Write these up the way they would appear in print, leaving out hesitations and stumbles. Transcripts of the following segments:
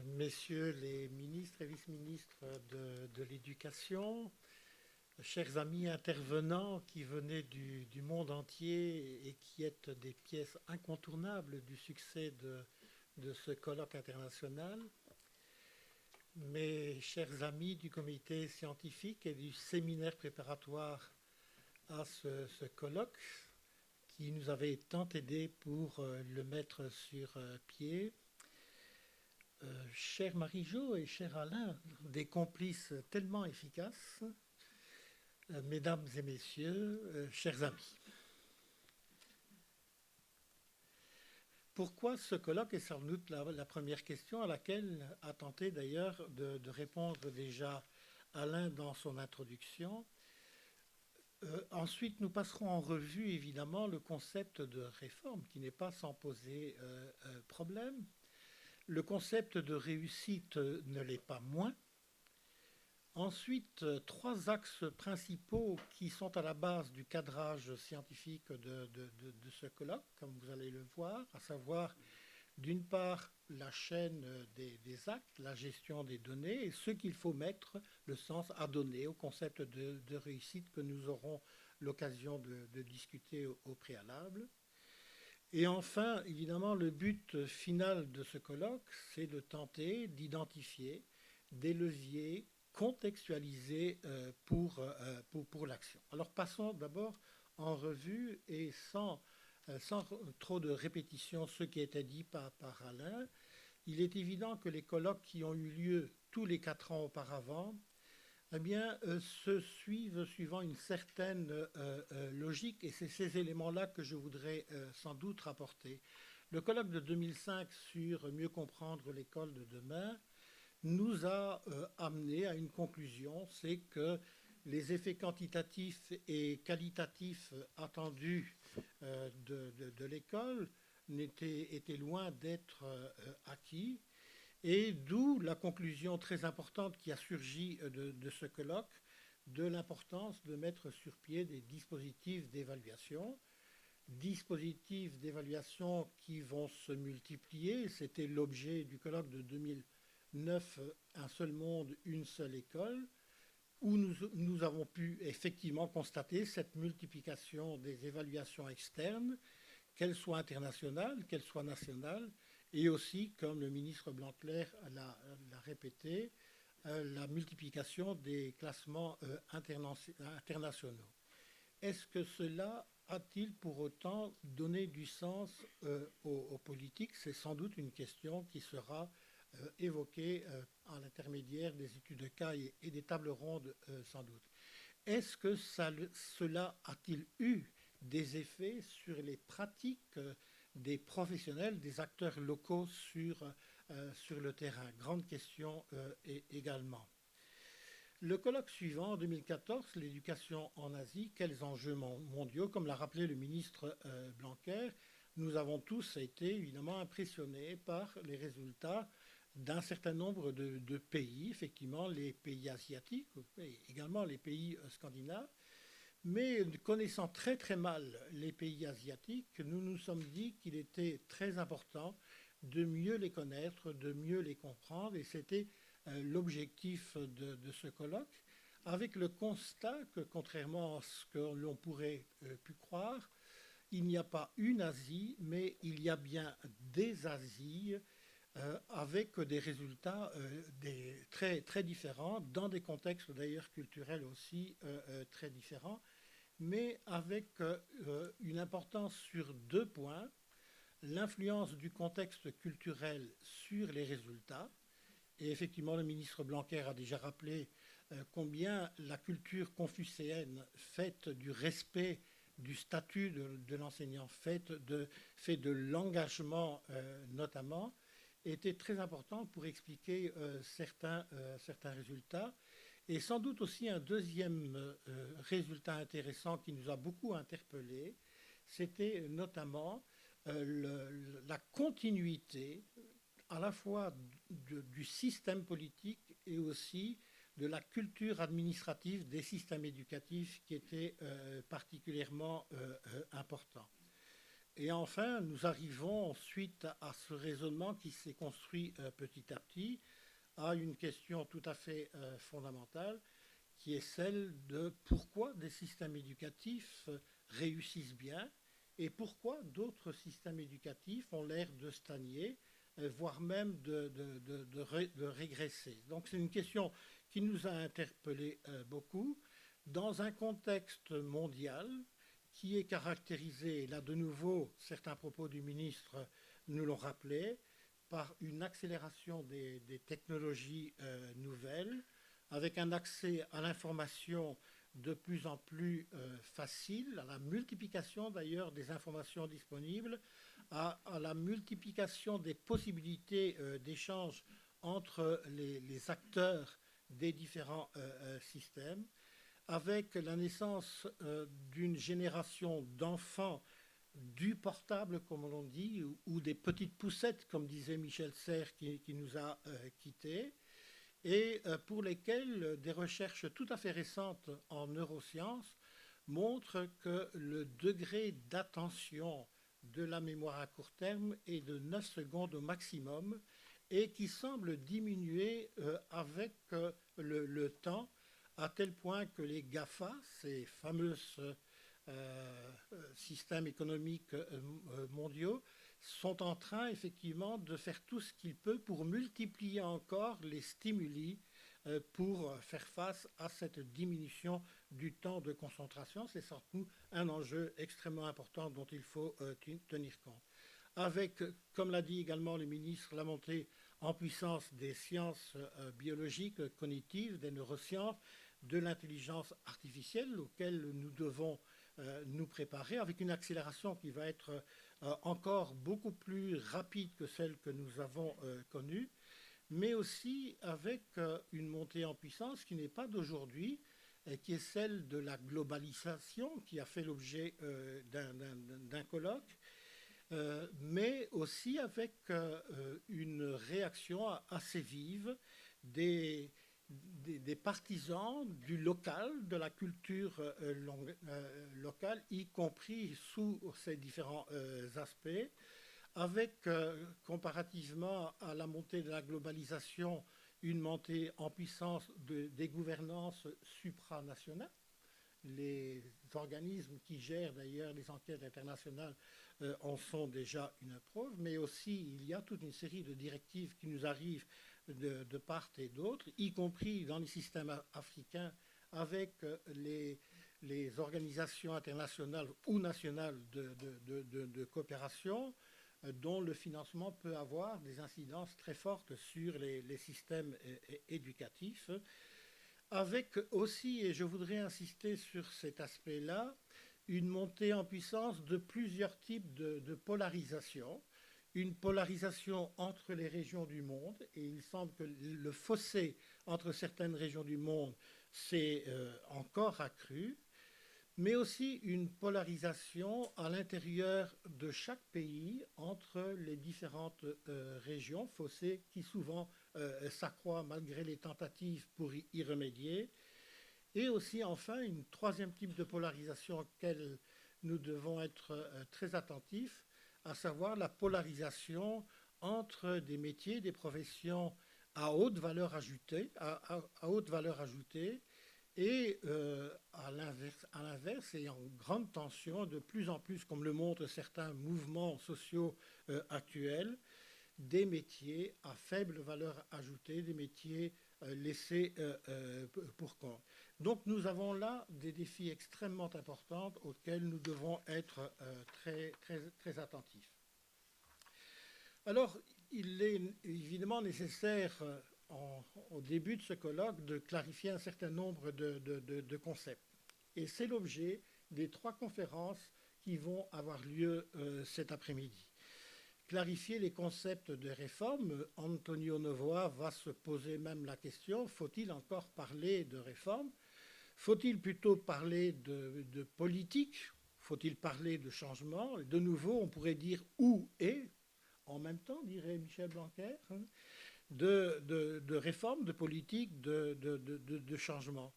Messieurs les ministres et vice-ministres de l'Éducation, chers amis intervenants qui venaient du monde entier et qui êtes des pièces incontournables du succès de ce colloque international, mes chers amis du comité scientifique et du séminaire préparatoire à ce colloque qui nous avait tant aidé pour le mettre sur pied, cher Marie-Jo et cher Alain, des complices tellement efficaces, mesdames et messieurs, chers amis. Pourquoi ce colloque est sans doute la première question à laquelle a tenté d'ailleurs de répondre déjà Alain dans son introduction. Ensuite, nous passerons en revue évidemment le concept de réforme qui n'est pas sans poser problème. Le concept de réussite ne l'est pas moins. Ensuite, trois axes principaux qui sont à la base du cadrage scientifique de ce colloque, comme vous allez le voir, à savoir d'une part la chaîne des actes, la gestion des données et ce qu'il faut mettre le sens à donner au concept de réussite que nous aurons l'occasion de discuter au préalable. Et enfin, évidemment, le but final de ce colloque, c'est de tenter d'identifier des leviers contextualisés pour l'action. Alors passons d'abord en revue et sans trop de répétitions ce qui était dit par Alain. Il est évident que les colloques qui ont eu lieu tous les 4 ans auparavant se suivent suivant une certaine logique, et c'est ces éléments-là que je voudrais sans doute rapporter. Le colloque de 2005 sur mieux comprendre l'école de demain nous a amené à une conclusion, c'est que les effets quantitatifs et qualitatifs attendus de l'école étaient loin d'être acquis. Et d'où la conclusion très importante qui a surgi de ce colloque, de l'importance de mettre sur pied des dispositifs d'évaluation qui vont se multiplier. C'était l'objet du colloque de 2009, Un seul monde, une seule école, où nous avons pu effectivement constater cette multiplication des évaluations externes, qu'elles soient internationales, qu'elles soient nationales, et aussi, comme le ministre Blanquer l'a répété, la multiplication des classements internationaux. Est-ce que cela a-t-il pour autant donné du sens aux politiques? C'est sans doute une question qui sera évoquée à l'intermédiaire des études de cas et des tables rondes sans doute. Est-ce que cela a-t-il eu des effets sur les pratiques des professionnels, des acteurs locaux sur le terrain? Grande question également. Le colloque suivant, en 2014, l'éducation en Asie, quels enjeux mondiaux? Comme l'a rappelé le ministre Blanquer, nous avons tous été évidemment impressionnés par les résultats d'un certain nombre de pays, effectivement les pays asiatiques, et également les pays scandinaves. Mais connaissant très très mal les pays asiatiques, nous nous sommes dit qu'il était très important de mieux les connaître, de mieux les comprendre, et c'était l'objectif de ce colloque, avec le constat que, contrairement à ce que l'on pourrait pu croire, il n'y a pas une Asie, mais il y a bien des Asies avec des résultats très, très différents, dans des contextes d'ailleurs culturels aussi très différents, mais avec une importance sur 2 points: l'influence du contexte culturel sur les résultats. Et effectivement, le ministre Blanquer a déjà rappelé combien la culture confucéenne, faite du respect du statut de l'enseignant, faite de l'engagement notamment, était très important pour expliquer certains résultats. Et sans doute aussi un deuxième résultat intéressant qui nous a beaucoup interpellés, c'était notamment la continuité à la fois du système politique et aussi de la culture administrative des systèmes éducatifs qui était particulièrement important. Et enfin, nous arrivons ensuite à ce raisonnement qui s'est construit petit à petit à une question tout à fait fondamentale, qui est celle de pourquoi des systèmes éducatifs réussissent bien et pourquoi d'autres systèmes éducatifs ont l'air de stagner, voire même de régresser. Donc c'est une question qui nous a interpellés beaucoup dans un contexte mondial qui est caractérisé, là de nouveau, certains propos du ministre nous l'ont rappelé, par une accélération des technologies nouvelles, avec un accès à l'information de plus en plus facile, à la multiplication d'ailleurs des informations disponibles, à la multiplication des possibilités d'échange entre les acteurs des différents systèmes, avec la naissance d'une génération d'enfants du portable, comme on dit, ou des petites poussettes, comme disait Michel Serres, qui nous a quittés, et pour lesquels des recherches tout à fait récentes en neurosciences montrent que le degré d'attention de la mémoire à court terme est de 9 secondes au maximum et qui semble diminuer avec le temps, à tel point que les GAFA, ces fameux systèmes économiques mondiaux, sont en train effectivement de faire tout ce qu'ils peuvent pour multiplier encore les stimuli pour faire face à cette diminution du temps de concentration. C'est sans doute un enjeu extrêmement important dont il faut tenir compte. Avec, comme l'a dit également le ministre, la montée en puissance des sciences biologiques, cognitives, des neurosciences, de l'intelligence artificielle auxquelles nous devons nous préparer, avec une accélération qui va être encore beaucoup plus rapide que celle que nous avons connue, mais aussi avec une montée en puissance qui n'est pas d'aujourd'hui, qui est celle de la globalisation, qui a fait l'objet d'un colloque, mais aussi avec une réaction assez vive des partisans du local, de la culture locale, y compris sous ces différents aspects, avec, comparativement à la montée de la globalisation, une montée en puissance des gouvernances supranationales. Les organismes qui gèrent d'ailleurs les enquêtes internationales en sont déjà une preuve, mais aussi il y a toute une série de directives qui nous arrivent de part et d'autre, y compris dans les systèmes africains, avec les organisations internationales ou nationales de coopération, dont le financement peut avoir des incidences très fortes sur les systèmes éducatifs, avec aussi, et je voudrais insister sur cet aspect-là, une montée en puissance de plusieurs types de polarisation. Une polarisation entre les régions du monde, et il semble que le fossé entre certaines régions du monde s'est encore accru, mais aussi une polarisation à l'intérieur de chaque pays entre les différentes régions, fossé qui souvent s'accroît malgré les tentatives pour y remédier, et aussi enfin une troisième type de polarisation auquel nous devons être très attentifs, à savoir la polarisation entre des métiers, des professions à haute valeur ajoutée, haute valeur ajoutée, et à l'inverse, et en grande tension, de plus en plus, comme le montrent certains mouvements sociaux actuels, des métiers à faible valeur ajoutée, des métiers laissés pour compte. Donc nous avons là des défis extrêmement importants auxquels nous devons être très attentifs. Alors, il est évidemment nécessaire, au début de ce colloque, de clarifier un certain nombre de concepts. Et c'est l'objet des 3 conférences qui vont avoir lieu cet après-midi. Clarifier les concepts de réforme. Antonio Novoa va se poser même la question, faut-il encore parler de réforme? Faut-il plutôt parler de politique? Faut-il parler de changement? De nouveau, on pourrait dire où et, en même temps, dirait Michel Blanquer, de réforme, de politique, de changement.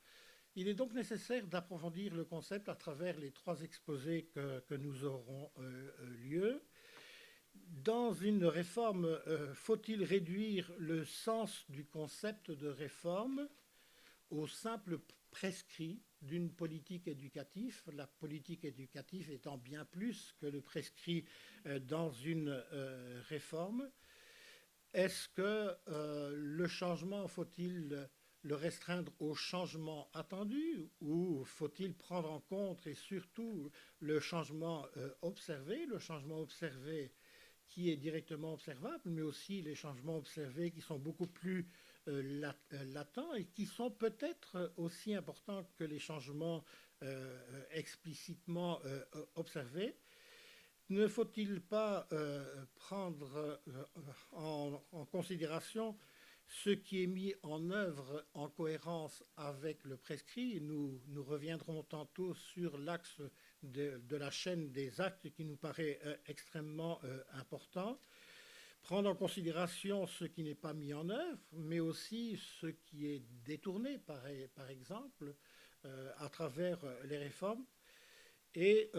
Il est donc nécessaire d'approfondir le concept à travers les trois exposés que nous aurons lieu. Dans une réforme, faut-il réduire le sens du concept de réforme au simple prescrit d'une politique éducative, la politique éducative étant bien plus que le prescrit dans une réforme? Est-ce que le changement, faut-il le restreindre au changement attendu ou faut-il prendre en compte et surtout le changement observé qui est directement observable, mais aussi les changements observés qui sont beaucoup plus latents et qui sont peut-être aussi importants que les changements explicitement observés? Ne faut-il pas prendre en considération ce qui est mis en œuvre en cohérence avec le prescrit? Nous reviendrons tantôt sur l'axe de la chaîne des actes qui nous paraît extrêmement important. Prendre en considération ce qui n'est pas mis en œuvre, mais aussi ce qui est détourné, par exemple, à travers les réformes. Et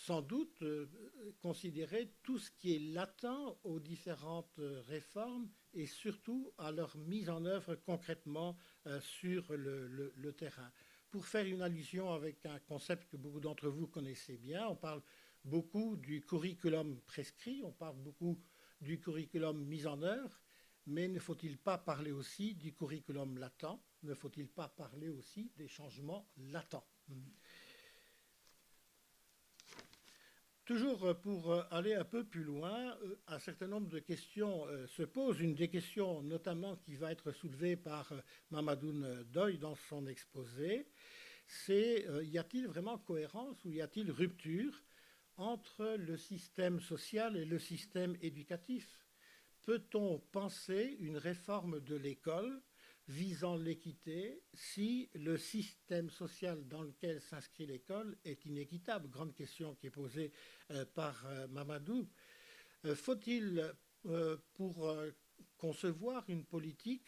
sans doute considérer tout ce qui est latent aux différentes réformes et surtout à leur mise en œuvre concrètement sur le terrain. Pour faire une allusion avec un concept que beaucoup d'entre vous connaissez bien, on parle beaucoup du curriculum prescrit, on parle beaucoup du curriculum mis en œuvre, mais ne faut-il pas parler aussi du curriculum latent? Ne faut-il pas parler aussi des changements latents? Toujours pour aller un peu plus loin, un certain nombre de questions se posent. Une des questions notamment qui va être soulevée par Mamadou Ndoye dans son exposé, c'est y a-t-il vraiment cohérence ou y a-t-il rupture entre le système social et le système éducatif? Peut-on penser une réforme de l'école visant l'équité si le système social dans lequel s'inscrit l'école est inéquitable? Grande question qui est posée par Mamadou. Faut-il, pour concevoir une politique,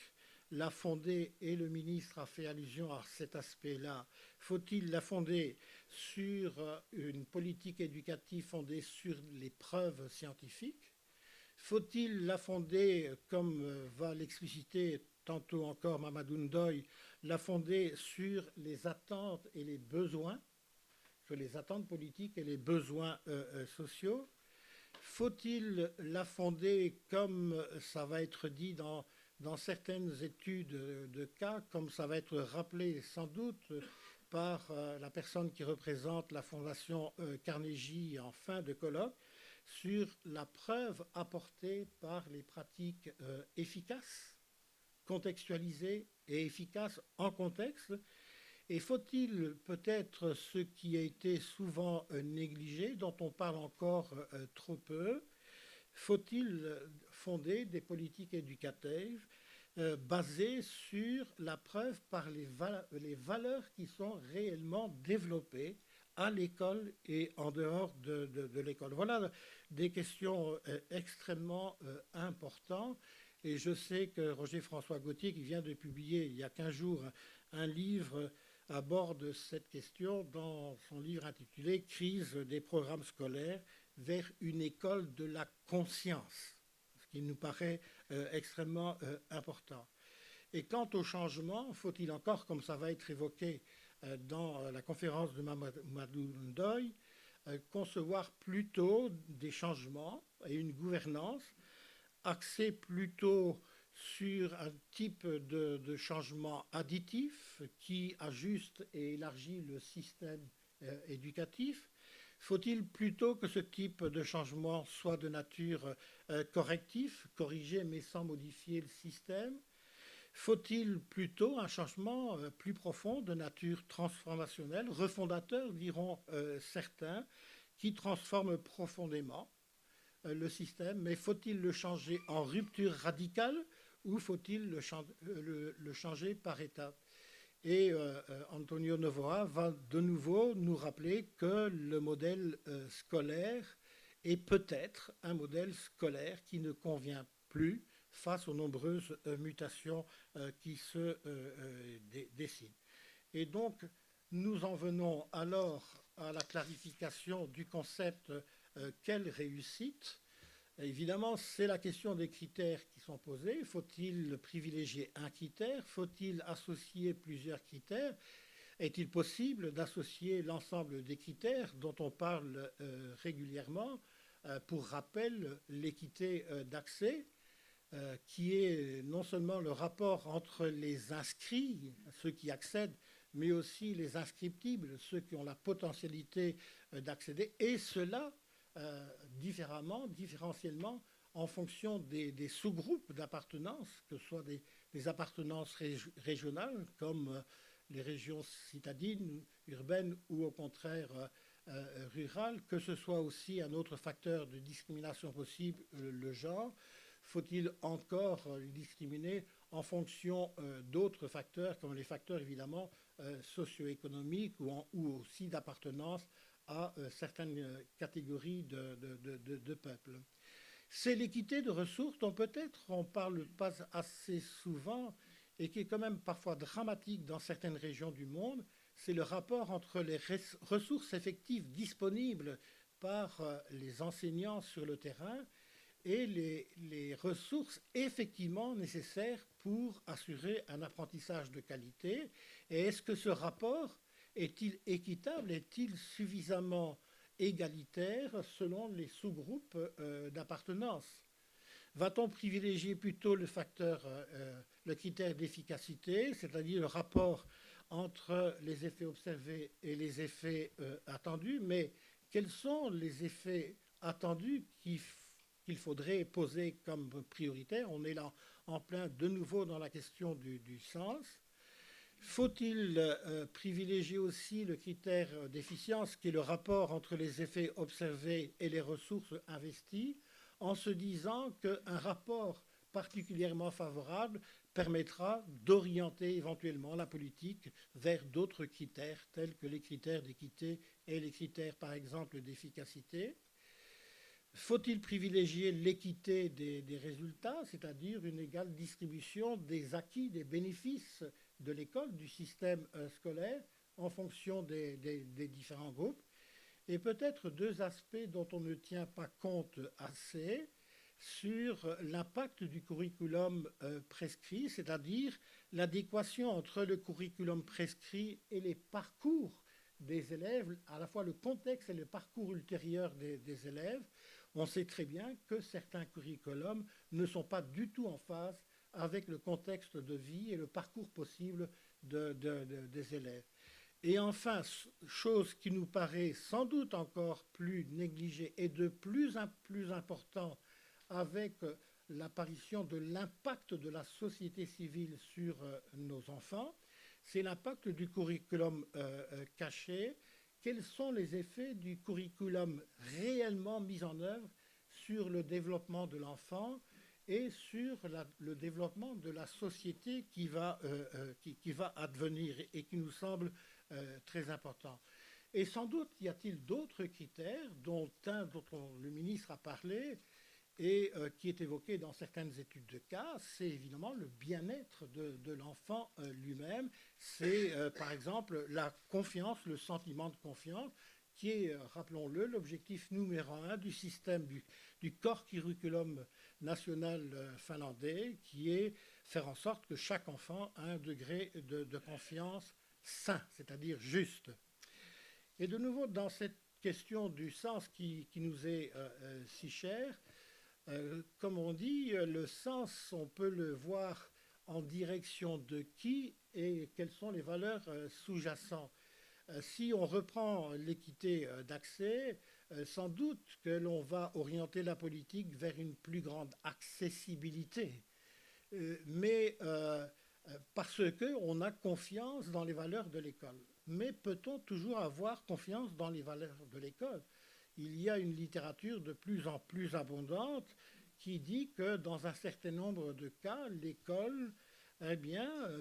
la fonder, et le ministre a fait allusion à cet aspect-là, faut-il la fonder sur une politique éducative fondée sur les preuves scientifiques? Faut-il la fonder, comme va l'expliciter tantôt encore Mamadou Ndoye, la fonder sur les attentes et les besoins, sur les attentes politiques et les besoins sociaux? Faut-il la fonder, comme ça va être dit dans certaines études de cas, comme ça va être rappelé sans doute par la personne qui représente la Fondation Carnegie en fin de colloque, sur la preuve apportée par les pratiques efficaces, contextualisées et efficaces en contexte? Et faut-il peut-être ce qui a été souvent négligé, dont on parle encore trop peu, faut-il fonder des politiques éducatives basées sur la preuve par les valeurs qui sont réellement développées à l'école et en dehors de l'école? Voilà des questions extrêmement importantes. Et je sais que Roger François Gauthier, qui vient de publier il y a 15 jours un livre, aborde cette question dans son livre intitulé Crise des programmes scolaires vers une école de la conscience, ce qui nous paraît extrêmement important. Et quant au changement, faut-il encore, comme ça va être évoqué dans la conférence de Mamadou Ndoye, concevoir plutôt des changements et une gouvernance axée plutôt sur un type de changement additif qui ajuste et élargit le système éducatif? Faut-il plutôt que ce type de changement soit de nature corrective, corriger mais sans modifier le système? Faut-il plutôt un changement plus profond de nature transformationnelle, refondateur, diront certains, qui transforme profondément le système? Mais faut-il le changer en rupture radicale ou faut-il le changer par étapes? Et Antonio Novoa va de nouveau nous rappeler que le modèle scolaire est peut-être un modèle scolaire qui ne convient plus face aux nombreuses mutations qui se dessinent. Et donc, nous en venons alors à la clarification du concept quelle réussite. Évidemment, c'est la question des critères qui sont posés. Faut-il privilégier un critère? Faut-il associer plusieurs critères? Est-il possible d'associer l'ensemble des critères dont on parle régulièrement? Pour rappel, l'équité d'accès, qui est non seulement le rapport entre les inscrits, ceux qui accèdent, mais aussi les inscriptibles, ceux qui ont la potentialité d'accéder, et cela différemment, différentiellement, en fonction des sous-groupes d'appartenance, que ce soit des appartenances régionales, comme les régions citadines, urbaines, ou au contraire rurales, que ce soit aussi un autre facteur de discrimination possible, le genre. Faut-il encore discriminer en fonction d'autres facteurs, comme les facteurs évidemment socio-économiques ou aussi d'appartenance à certaines catégories de peuples? C'est l'équité de ressources dont peut-être on ne parle pas assez souvent et qui est quand même parfois dramatique dans certaines régions du monde. C'est le rapport entre les ressources effectives disponibles par les enseignants sur le terrain et les ressources effectivement nécessaires pour assurer un apprentissage de qualité. Et est-ce que ce rapport est-il équitable? Est-il suffisamment égalitaire selon les sous-groupes d'appartenance? Va-t-on privilégier plutôt le critère d'efficacité, c'est-à-dire le rapport entre les effets observés et les effets attendus? Mais quels sont les effets attendus qu'il faudrait poser comme prioritaire? On est là en plein de nouveau dans la question du sens. Faut-il privilégier aussi le critère d'efficience, qui est le rapport entre les effets observés et les ressources investies, en se disant qu'un rapport particulièrement favorable permettra d'orienter éventuellement la politique vers d'autres critères, tels que les critères d'équité et les critères, par exemple, d'efficacité? Faut-il privilégier l'équité des résultats, c'est-à-dire une égale distribution des acquis, des bénéfices de l'école, du système scolaire, en fonction des différents groupes? Et peut-être deux aspects dont on ne tient pas compte assez sur l'impact du curriculum prescrit, c'est-à-dire l'adéquation entre le curriculum prescrit et les parcours des élèves, à la fois le contexte et le parcours ultérieur des élèves. On sait très bien que certains curriculums ne sont pas du tout en phase avec le contexte de vie et le parcours possible des élèves. Et enfin, chose qui nous paraît sans doute encore plus négligée et de plus en plus important avec l'apparition de l'impact de la société civile sur nos enfants, c'est l'impact du curriculum caché. Quels sont les effets du curriculum réellement mis en œuvre sur le développement de l'enfant et sur le développement de la société qui va advenir et qui nous semble très important? Et sans doute y a-t-il d'autres critères, dont un dont le ministre a parlé et qui est évoqué dans certaines études de cas, c'est évidemment le bien-être de l'enfant lui-même. C'est par exemple la confiance, le sentiment de confiance, qui est, rappelons-le, l'objectif numéro un du système du corps curriculum national finlandais, qui est faire en sorte que chaque enfant a un degré de confiance sain, c'est-à-dire juste. Et de nouveau, dans cette question du sens qui nous est si chère, comme on dit, le sens, on peut le voir en direction de qui et quelles sont les valeurs sous-jacentes. Si on reprend l'équité d'accès, sans doute que l'on va orienter la politique vers une plus grande accessibilité, mais parce qu'on a confiance dans les valeurs de l'école. Mais peut-on toujours avoir confiance dans les valeurs de l'école? Il y a une littérature de plus en plus abondante qui dit que dans un certain nombre de cas, l'école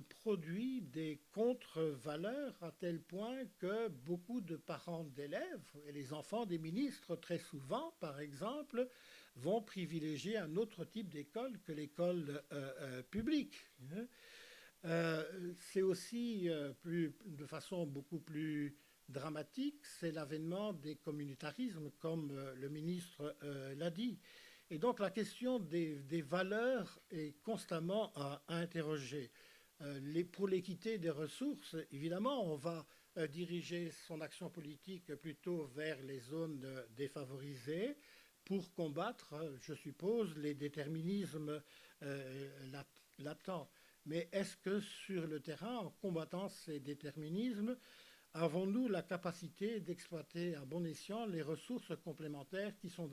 produit des contre-valeurs à tel point que beaucoup de parents d'élèves, et les enfants des ministres très souvent par exemple, vont privilégier un autre type d'école que l'école publique. C'est aussi, de façon beaucoup plus dramatique, c'est l'avènement des communautarismes, comme le ministre l'a dit. Et donc la question des valeurs est constamment à interroger. Pour l'équité des ressources, évidemment, on va diriger son action politique plutôt vers les zones défavorisées pour combattre, je suppose, les déterminismes latents. Mais est-ce que sur le terrain, en combattant ces déterminismes, avons-nous la capacité d'exploiter à bon escient les ressources complémentaires qui sont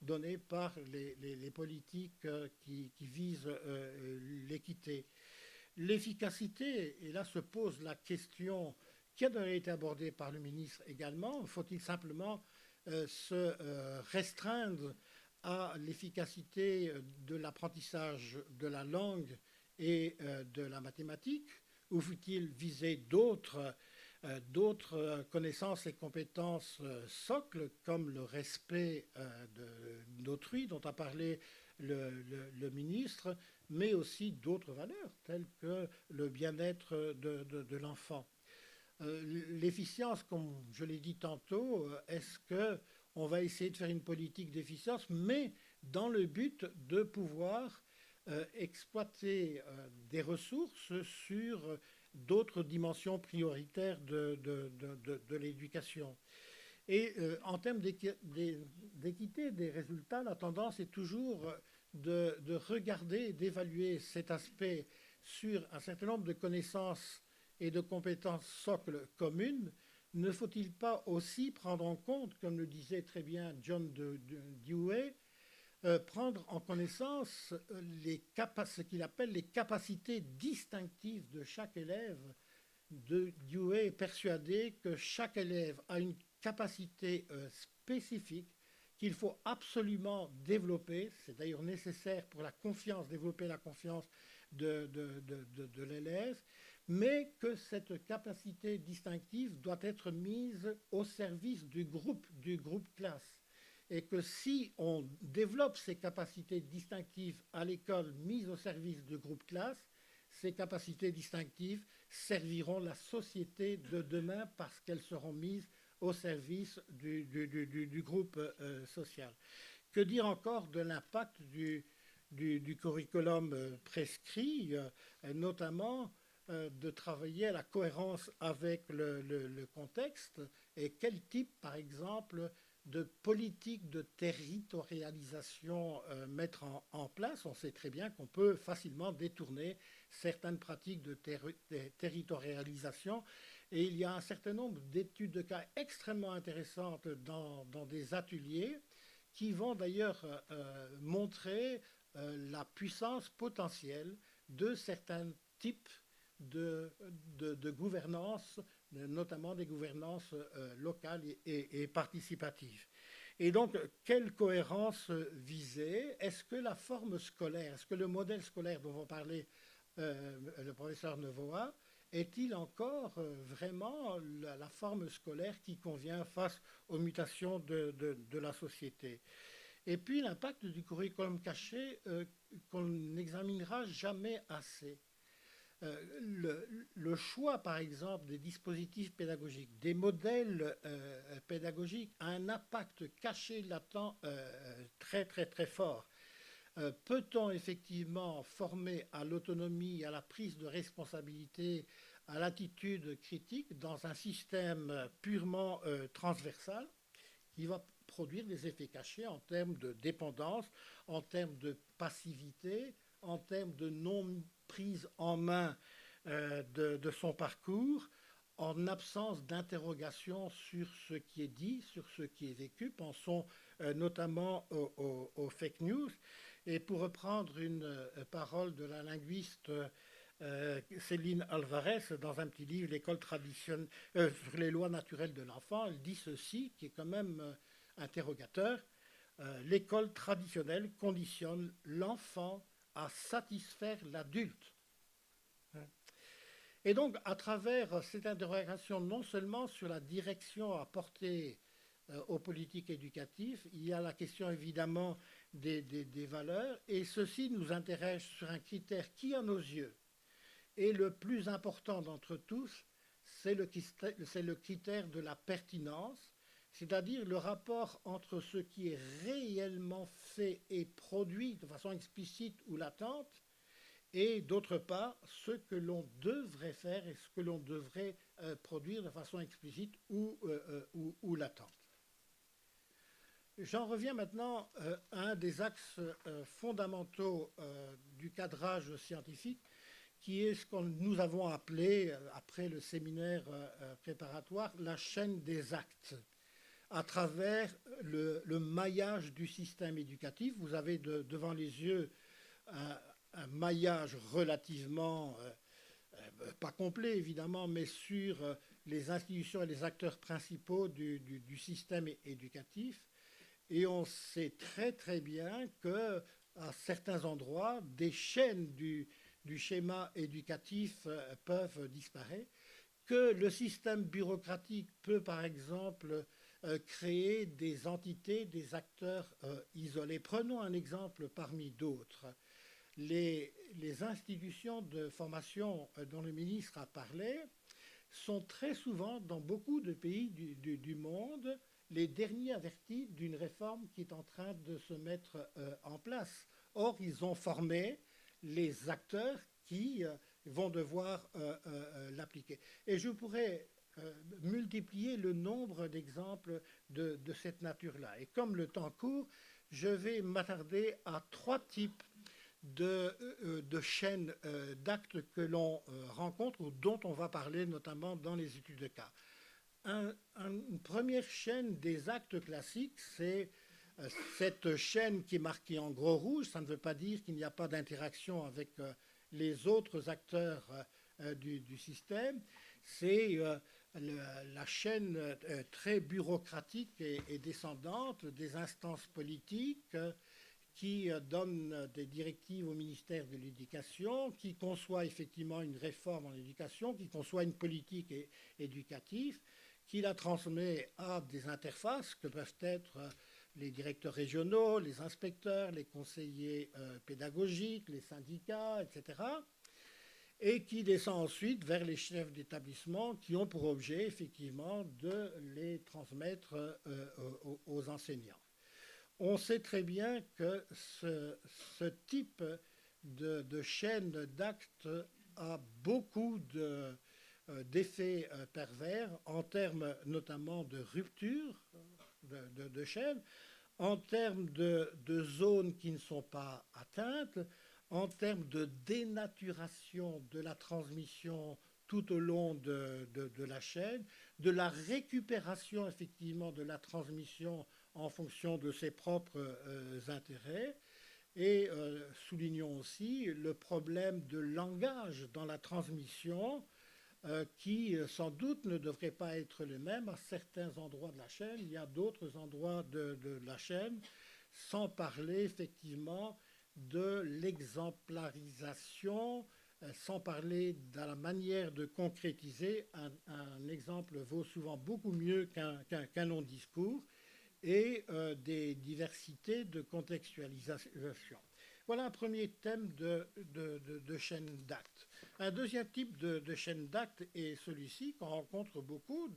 données par les politiques qui visent l'équité? L'efficacité, et là se pose la question qui a été abordée par le ministre également, faut-il simplement se restreindre à l'efficacité de l'apprentissage de la langue et de la mathématique, ou faut-il viser d'autres connaissances et compétences socles comme le respect d'autrui dont a parlé le ministre, mais aussi d'autres valeurs telles que le bien-être de l'enfant. L'efficience, comme je l'ai dit tantôt, est-ce qu'on va essayer de faire une politique d'efficience, mais dans le but de pouvoir exploiter des ressources sur d'autres dimensions prioritaires de l'éducation. Et en termes d'équité des résultats, la tendance est toujours de regarder et d'évaluer cet aspect sur un certain nombre de connaissances et de compétences socles communes. Ne faut-il pas aussi prendre en compte, comme le disait très bien John Dewey, prendre en connaissance ce qu'il appelle les capacités distinctives de chaque élève. Dewey est persuadé que chaque élève a une capacité spécifique qu'il faut absolument développer. C'est d'ailleurs nécessaire pour la confiance, développer la confiance de l'élève, mais que cette capacité distinctive doit être mise au service du groupe classe. Et que si on développe ces capacités distinctives à l'école mises au service du groupe classe, ces capacités distinctives serviront la société de demain parce qu'elles seront mises au service du groupe social. Que dire encore de l'impact du curriculum prescrit, notamment de travailler à la cohérence avec le contexte et quel type, par exemple, de politique de territorialisation mettre en place. On sait très bien qu'on peut facilement détourner certaines pratiques de territorialisation et il y a un certain nombre d'études de cas extrêmement intéressantes dans des ateliers qui vont d'ailleurs montrer la puissance potentielle de certains types de gouvernance, notamment des gouvernances locales et participatives. Et donc, quelle cohérence viser? Est-ce que la forme scolaire, est-ce que le modèle scolaire dont va parler le professeur Nevoa, est-il encore vraiment la forme scolaire qui convient face aux mutations de la société? Et puis l'impact du curriculum caché qu'on n'examinera jamais assez. Le choix, par exemple, des dispositifs pédagogiques, des modèles pédagogiques a un impact caché latent très très très fort. Peut-on effectivement former à l'autonomie, à la prise de responsabilité, à l'attitude critique dans un système purement transversal qui va produire des effets cachés en termes de dépendance, en termes de passivité, en termes de non-prise en main de son parcours, en absence d'interrogation sur ce qui est dit, sur ce qui est vécu. Pensons notamment aux fake news. Et pour reprendre une parole de la linguiste Céline Alvarez dans un petit livre, L'école traditionnelle sur les lois naturelles de l'enfant, elle dit ceci, qui est quand même interrogateur. L'école traditionnelle conditionne l'enfant à satisfaire l'adulte. Et donc, à travers cette interrogation, non seulement sur la direction à porter aux politiques éducatives, il y a la question évidemment des valeurs, et ceci nous intéresse sur un critère qui, à nos yeux, Et le plus important d'entre tous, c'est le critère de la pertinence, c'est-à-dire le rapport entre ce qui est réellement fait et produit de façon explicite ou latente, et d'autre part, ce que l'on devrait faire et ce que l'on devrait produire de façon explicite ou latente. J'en reviens maintenant à un des axes fondamentaux du cadrage scientifique, qui est ce que nous avons appelé, après le séminaire préparatoire, la chaîne des actes, à travers le maillage du système éducatif. Vous avez devant les yeux un maillage relativement, pas complet évidemment, mais sur les institutions et les acteurs principaux du système éducatif. Et on sait très très bien que à certains endroits, des chaînes du schéma éducatif peuvent disparaître, que le système bureaucratique peut par exemple créer des entités, des acteurs isolés. Prenons un exemple parmi d'autres. Les institutions de formation dont le ministre a parlé sont très souvent, dans beaucoup de pays du monde, les derniers avertis d'une réforme qui est en train de se mettre en place. Or, ils ont formé les acteurs qui vont devoir l'appliquer. Et je pourrais multiplier le nombre d'exemples de cette nature-là. Et comme le temps court, je vais m'attarder à trois types de chaînes d'actes que l'on rencontre ou dont on va parler notamment dans les études de cas. Une première chaîne des actes classiques, c'est cette chaîne qui est marquée en gros rouge. Ça ne veut pas dire qu'il n'y a pas d'interaction avec les autres acteurs du système. C'est la chaîne très bureaucratique et descendante des instances politiques qui donne des directives au ministère de l'Éducation, qui conçoit effectivement une réforme en éducation, qui conçoit une politique éducative, qui la transmet à des interfaces que peuvent être les directeurs régionaux, les inspecteurs, les conseillers pédagogiques, les syndicats, etc., et qui descend ensuite vers les chefs d'établissement qui ont pour objet effectivement de les transmettre aux enseignants. On sait très bien que ce type de chaîne d'actes a beaucoup d'effets pervers en termes notamment de rupture de chaîne, en termes de zones qui ne sont pas atteintes, en termes de dénaturation de la transmission tout au long de la chaîne, de la récupération effectivement de la transmission en fonction de ses propres intérêts. Et soulignons aussi le problème de langage dans la transmission qui sans doute ne devrait pas être le même à certains endroits de la chaîne. Il y a d'autres endroits de la chaîne, sans parler effectivement de l'exemplarisation, sans parler de la manière de concrétiser. Un exemple vaut souvent beaucoup mieux qu'un long discours, et des diversités de contextualisation. Voilà un premier thème de chaîne d'actes. Un deuxième type de chaîne d'actes est celui-ci qu'on rencontre beaucoup,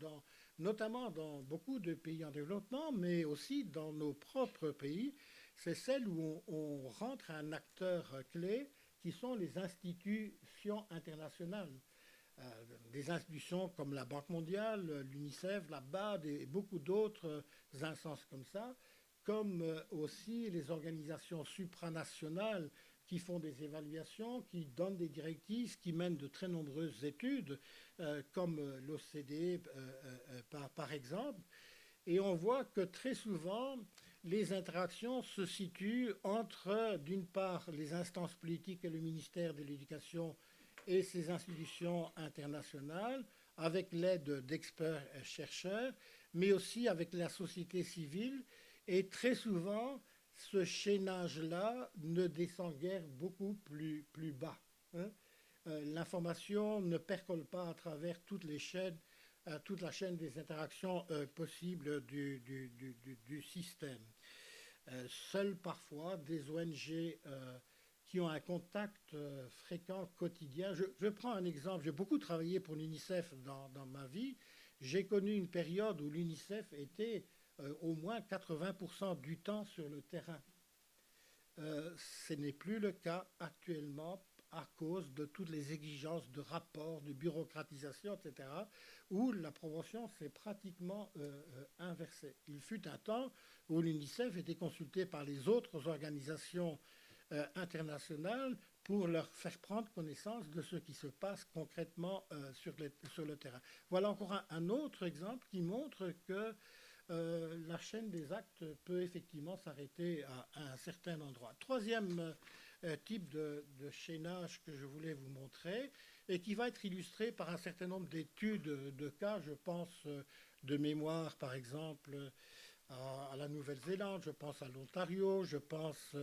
notamment dans beaucoup de pays en développement, mais aussi dans nos propres pays. C'est celle où on rentre à un acteur clé qui sont les institutions internationales. Des institutions comme la Banque mondiale, l'UNICEF, la BAD et beaucoup d'autres instances comme ça, comme aussi les organisations supranationales qui font des évaluations, qui donnent des directives, qui mènent de très nombreuses études, comme l'OCDE par exemple. Et on voit que très souvent, les interactions se situent entre, d'une part, les instances politiques et le ministère de l'Éducation et ces institutions internationales, avec l'aide d'experts chercheurs, mais aussi avec la société civile. Et très souvent, ce chaînage-là ne descend guère beaucoup plus bas. Hein. L'information ne percole pas à travers toute la chaîne des interactions possibles du système. Seules parfois des ONG qui ont un contact fréquent, quotidien. Je prends un exemple. J'ai beaucoup travaillé pour l'UNICEF dans ma vie. J'ai connu une période où l'UNICEF était au moins 80% du temps sur le terrain. Ce n'est plus le cas actuellement à cause de toutes les exigences de rapports, de bureaucratisation, etc., où la promotion s'est pratiquement inversée. Il fut un temps où l'UNICEF était consulté par les autres organisations internationales pour leur faire prendre connaissance de ce qui se passe concrètement sur le terrain. Voilà encore un autre exemple qui montre que la chaîne des actes peut effectivement s'arrêter à un certain endroit. Troisième type de chaînage que je voulais vous montrer et qui va être illustré par un certain nombre d'études de cas. Je pense de mémoire, par exemple, à la Nouvelle-Zélande, je pense à l'Ontario, je pense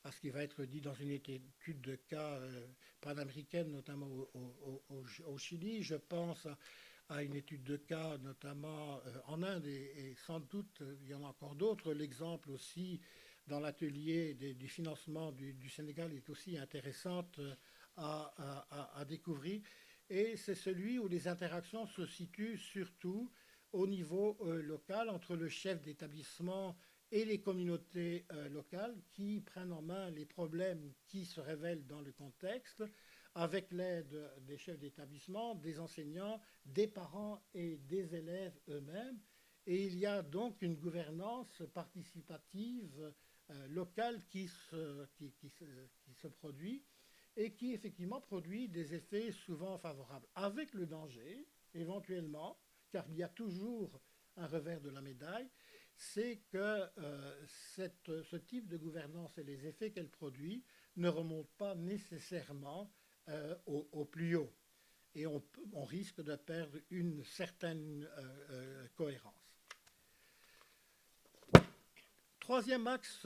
à ce qui va être dit dans une étude de cas panaméricaine, notamment au Chili. Je pense à une étude de cas, notamment en Inde, et sans doute il y en a encore d'autres. L'exemple aussi dans l'atelier du financement du Sénégal est aussi intéressante à découvrir. Et c'est celui où les interactions se situent surtout au niveau local entre le chef d'établissement et les communautés locales qui prennent en main les problèmes qui se révèlent dans le contexte avec l'aide des chefs d'établissement, des enseignants, des parents et des élèves eux-mêmes. Et il y a donc une gouvernance participative locale qui se produit et qui effectivement produit des effets souvent favorables, avec le danger, éventuellement, car il y a toujours un revers de la médaille, c'est que ce type de gouvernance et les effets qu'elle produit ne remontent pas nécessairement au plus haut. Et on risque de perdre une certaine cohérence. Troisième axe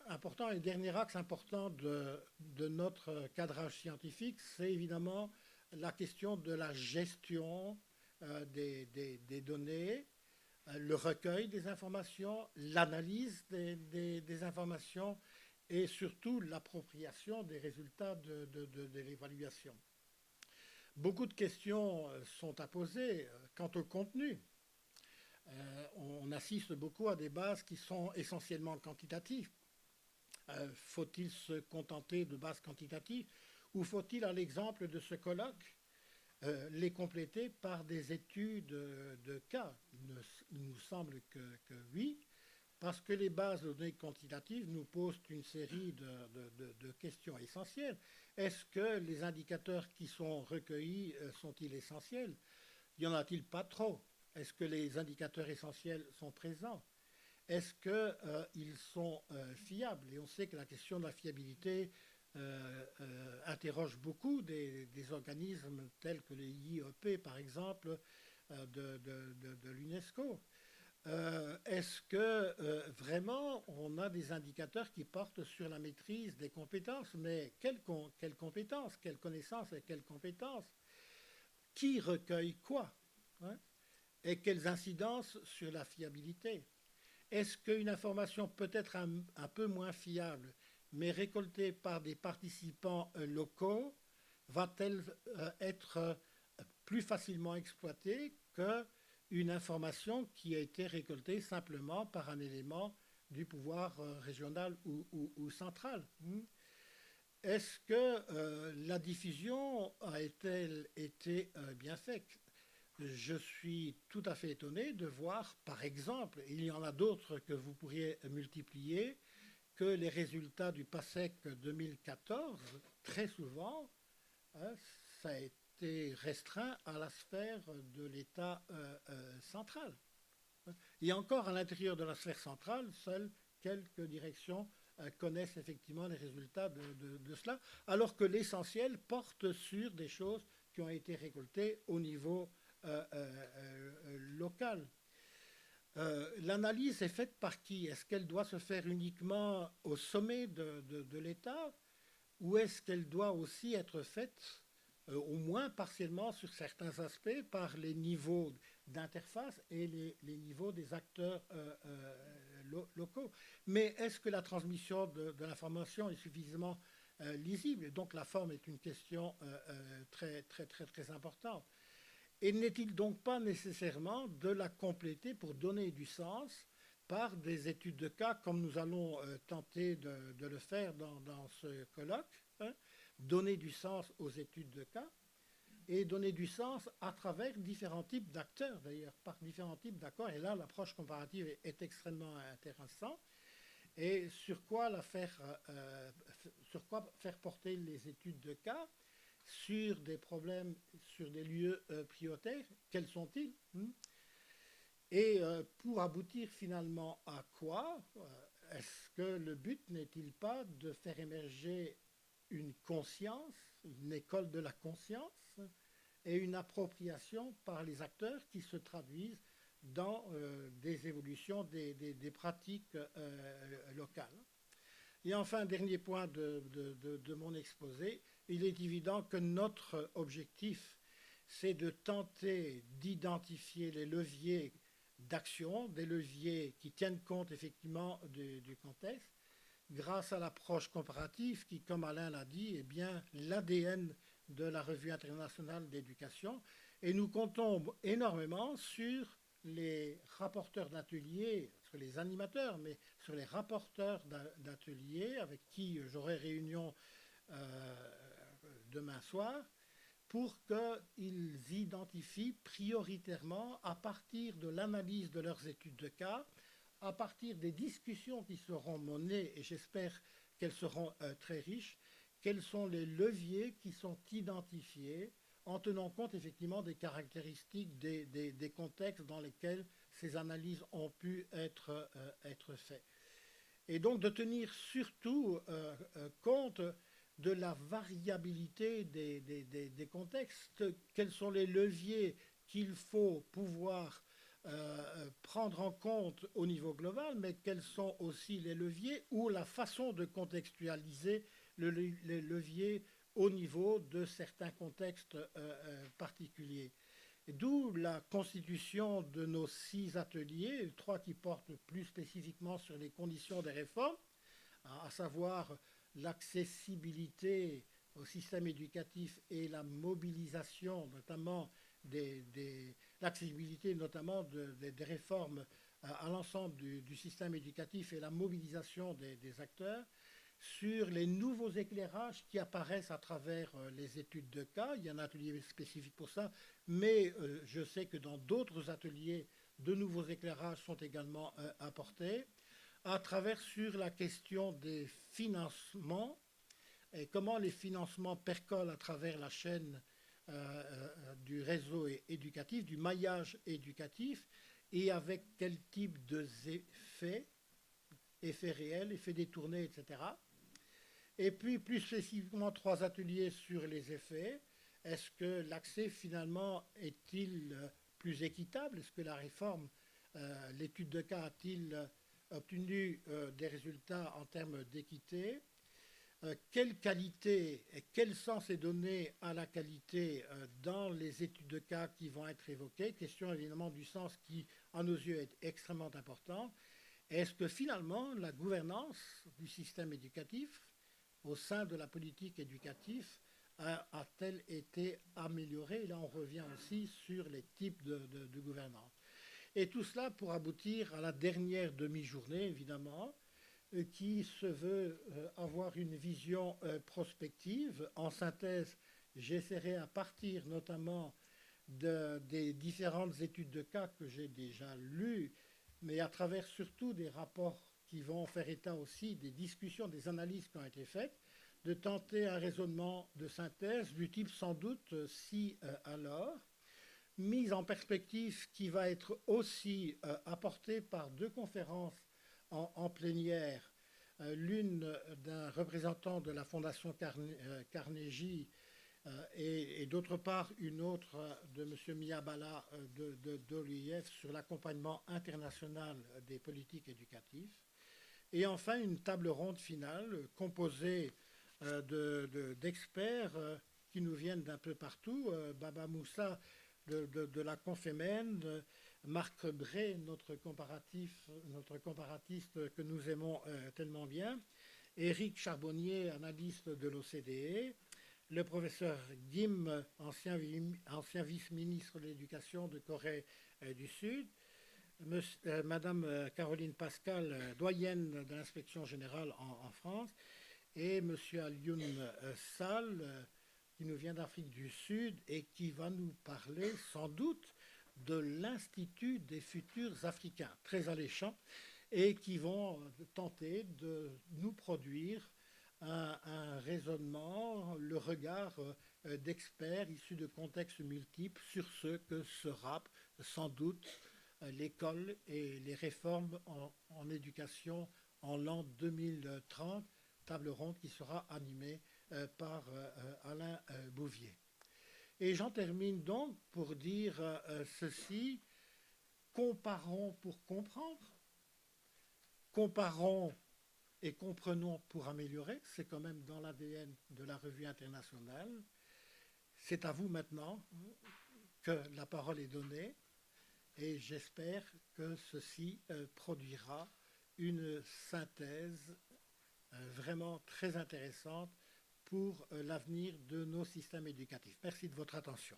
important et dernier axe important de notre cadrage scientifique, c'est évidemment la question de la gestion des données, le recueil des informations, l'analyse des informations et surtout l'appropriation des résultats de l'évaluation. Beaucoup de questions sont à poser quant au contenu. On assiste beaucoup à des bases qui sont essentiellement quantitatives. Faut-il se contenter de bases quantitatives ou faut-il, à l'exemple de ce colloque, les compléter par des études de cas? Il nous semble que oui, parce que les bases de données quantitatives nous posent une série de questions essentielles. Est-ce que les indicateurs qui sont recueillis sont-ils essentiels? Y en a-t-il pas trop? Est-ce que les indicateurs essentiels sont présents? Est-ce qu'ils sont fiables? Et on sait que la question de la fiabilité interroge beaucoup des organismes tels que les IEP, par exemple, de l'UNESCO. Est-ce que vraiment on a des indicateurs qui portent sur la maîtrise des compétences? Mais quelles compétences, quelles connaissances et quelles compétences? Qui recueille quoi, hein? Et quelles incidences sur la fiabilité? Est-ce qu'une information peut être un peu moins fiable, mais récoltée par des participants locaux, va-t-elle être plus facilement exploitée qu'une information qui a été récoltée simplement par un élément du pouvoir régional ou central? Est-ce que la diffusion a-t-elle été bien faite? Je suis tout à fait étonné de voir, par exemple, il y en a d'autres que vous pourriez multiplier, que les résultats du PASEC 2014, très souvent, hein, ça a été restreint à la sphère de l'État central. Et encore à l'intérieur de la sphère centrale, seules quelques directions connaissent effectivement les résultats de cela, alors que l'essentiel porte sur des choses qui ont été récoltées au niveau local. L'analyse est faite par qui? Est-ce qu'elle doit se faire uniquement au sommet de l'État ou est-ce qu'elle doit aussi être faite au moins partiellement sur certains aspects par les niveaux d'interface et les niveaux des acteurs locaux? Mais est-ce que la transmission de l'information est suffisamment lisible. Et donc la forme est une question très, très, très, très importante. Et n'est-il donc pas nécessairement de la compléter pour donner du sens par des études de cas, comme nous allons tenter de le faire dans ce colloque, hein, donner du sens aux études de cas et donner du sens à travers différents types d'acteurs, d'ailleurs, par différents types d'acteurs. Et là, l'approche comparative est extrêmement intéressante. Et sur quoi faire porter les études de cas sur des problèmes, sur des lieux prioritaires, quels sont-ils, hein? Et pour aboutir finalement à quoi? Est-ce que le but n'est-il pas de faire émerger une conscience, une école de la conscience et une appropriation par les acteurs qui se traduisent dans des évolutions des pratiques locales? Et enfin, dernier point de mon exposé, il est évident que notre objectif, c'est de tenter d'identifier les leviers d'action, des leviers qui tiennent compte effectivement du contexte, grâce à l'approche comparative qui, comme Alain l'a dit, est bien l'ADN de la Revue internationale d'éducation. Et nous comptons énormément sur les rapporteurs d'ateliers, sur les animateurs, mais sur les rapporteurs d'ateliers avec qui j'aurai réunion demain soir, pour qu'ils identifient prioritairement, à partir de l'analyse de leurs études de cas, à partir des discussions qui seront menées, et j'espère qu'elles seront très riches, quels sont les leviers qui sont identifiés en tenant compte effectivement des caractéristiques des contextes dans lesquels ces analyses ont pu être faites. Et donc de tenir surtout compte de la variabilité des contextes, quels sont les leviers qu'il faut pouvoir prendre en compte au niveau global, mais quels sont aussi les leviers ou la façon de contextualiser les leviers au niveau de certains contextes particuliers. D'où la constitution de nos 6 ateliers, 3 qui portent plus spécifiquement sur les conditions des réformes, à savoir l'accessibilité au système éducatif et la mobilisation, notamment l'accessibilité notamment des réformes à l'ensemble du système éducatif et la mobilisation des acteurs, sur les nouveaux éclairages qui apparaissent à travers les études de cas. Il y a un atelier spécifique pour ça, mais je sais que dans d'autres ateliers, de nouveaux éclairages sont également apportés, à travers sur la question des financements et comment les financements percolent à travers la chaîne du réseau éducatif, du maillage éducatif, et avec quel type d'effets, effets réels, effets détournés, etc. Et puis plus spécifiquement 3 ateliers sur les effets. Est-ce que l'accès finalement est-il plus équitable? Est-ce que la réforme, l'étude de cas a-t-il obtenu des résultats en termes d'équité? Quelle qualité et quel sens est donné à la qualité dans les études de cas qui vont être évoquées? Question évidemment du sens qui, à nos yeux, est extrêmement important. Est-ce que finalement la gouvernance du système éducatif au sein de la politique éducative a-t-elle été améliorée? Et là, on revient aussi sur les types de gouvernance. Et tout cela pour aboutir à la dernière demi-journée, évidemment, qui se veut avoir une vision prospective. En synthèse, j'essaierai à partir notamment des différentes études de cas que j'ai déjà lues, mais à travers surtout des rapports qui vont faire état aussi des discussions, des analyses qui ont été faites, de tenter un raisonnement de synthèse du type sans doute si alors, mise en perspective qui va être aussi apportée par 2 conférences en plénière, l'une d'un représentant de la Fondation Carnegie et d'autre part une autre de M. Miyabala de l'OIF sur l'accompagnement international des politiques éducatives. Et enfin, une table ronde finale composée d'experts qui nous viennent d'un peu partout. Baba Moussa de la Confémène, Marc Bray, notre comparatiste que nous aimons tellement bien, Éric Charbonnier, analyste de l'OCDE, le professeur Kim, ancien vice-ministre de l'Éducation de Corée du Sud, Madame Caroline Pascal, doyenne de l'inspection générale en France, et Monsieur Alioune Sall, qui nous vient d'Afrique du Sud et qui va nous parler sans doute de l'Institut des futurs Africains, très alléchant, et qui vont tenter de nous produire un raisonnement, le regard d'experts issus de contextes multiples sur ce que sera sans doute l'école et les réformes en éducation en l'an 2030, table ronde qui sera animée par Alain Bouvier. Et j'en termine donc pour dire ceci, comparons pour comprendre, comparons et comprenons pour améliorer, c'est quand même dans l'ADN de la revue internationale. C'est à vous maintenant que la parole est donnée et j'espère que ceci produira une synthèse vraiment très intéressante pour l'avenir de nos systèmes éducatifs. Merci de votre attention.